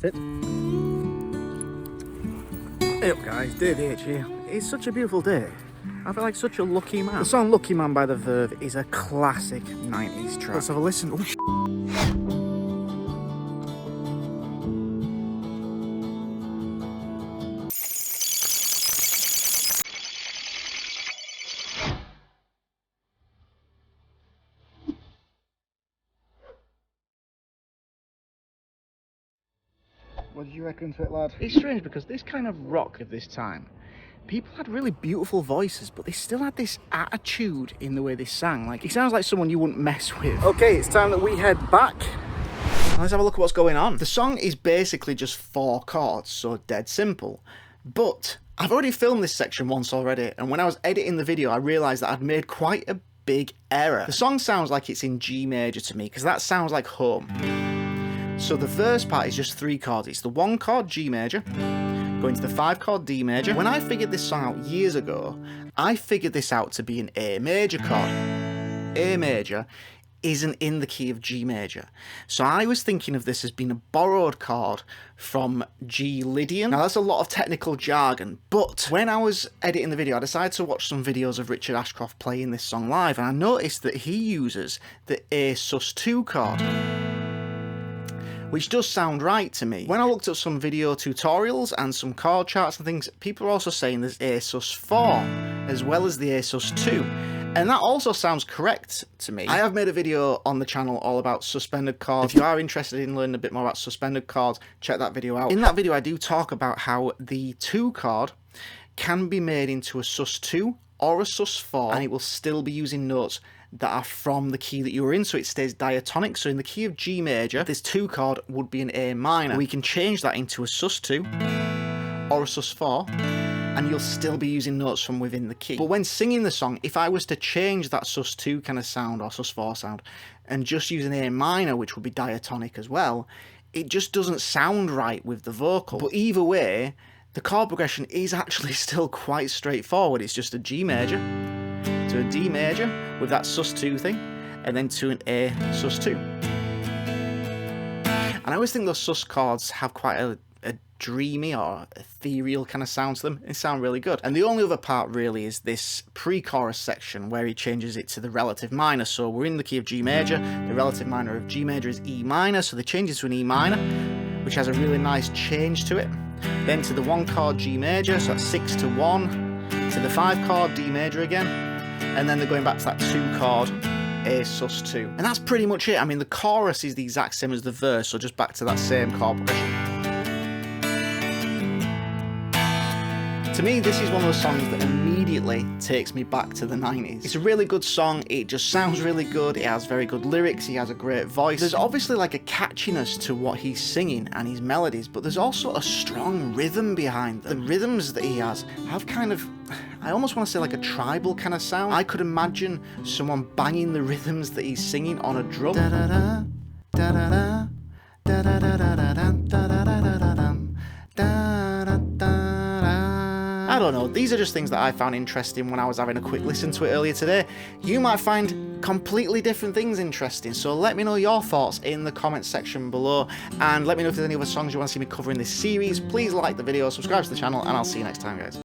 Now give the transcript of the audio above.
Sit. Hey up guys, Dave H here. It's such a beautiful day. I feel like such a lucky man. The song Lucky Man by the Verve is a classic 90s track. Let's have a listen. Oh, what did you reckon to it, lad? It's strange because this kind of rock of this time, people had really beautiful voices, but they still had this attitude in the way they sang. Like, it sounds like someone you wouldn't mess with. Okay, it's time that we head back. Let's have a look at what's going on. The song is basically just 4 chords, so dead simple. But I've already filmed this section once already, and when I was editing the video, I realised that I'd made quite a big error. The song sounds like it's in G major to me, because that sounds like home. So the first part is just 3 chords. It's the 1 chord G major, going to the 5 chord D major. When I figured this song out years ago, I figured this out to be an A major chord. A major isn't in the key of G major. So I was thinking of this as being a borrowed chord from G Lydian. Now that's a lot of technical jargon, but when I was editing the video, I decided to watch some videos of Richard Ashcroft playing this song live, and I noticed that he uses the A sus2 chord, which does sound right to me. When I looked at some video tutorials and some chord charts and things, people are also saying there's A sus4 as well as the A sus2, and that also sounds correct to me. I have made a video on the channel all about suspended chords. If you are interested in learning a bit more about suspended chords, check that video out. In that video I do talk about how the 2 chord can be made into a sus2 or a sus4, and it will still be using notes that are from the key that you were in, so it stays diatonic. So in the key of G major, this 2 chord would be an A minor. We can change that into a sus2 or a sus4, and you'll still be using notes from within the key. But when singing the song, if I was to change that sus2 kind of sound or sus4 sound and just use an A minor, which would be diatonic as well, it just doesn't sound right with the vocal. But either way, the chord progression is actually still quite straightforward. It's just a G major to a D major with that sus2 thing, and then to an A sus2. And I always think those sus chords have quite a dreamy or ethereal kind of sound to them. They sound really good. And the only other part really is this pre-chorus section where he changes it to the relative minor. So we're in the key of G major, the relative minor of G major is E minor, so they change it to an E minor, which has a really nice change to it. Then to the 1 chord G major, so that's 6 to 1, to the 5 chord D major again, and then they're going back to that 2 chord A sus2. And that's pretty much it. I mean, the chorus is the exact same as the verse, so just back to that same chord progression. To me, this is one of those songs that immediately takes me back to the 90s. It's a really good song, it just sounds really good, it has very good lyrics, he has a great voice. There's obviously like a catchiness to what he's singing and his melodies, but there's also a strong rhythm behind them. The rhythms that he has have kind of, I almost want to say like a tribal kind of sound. I could imagine someone banging the rhythms that he's singing on a drum. Da-da-da, da-da-da, da-da-da-da-da, da-da-da-da-da, da-da-da. I don't know, these are just things that I found interesting when I was having a quick listen to it earlier today. You might find completely different things interesting, so let me know your thoughts in the comments section below, and let me know if there's any other songs you want to see me cover in this series. Please like the video, subscribe to the channel, and I'll see you next time, guys.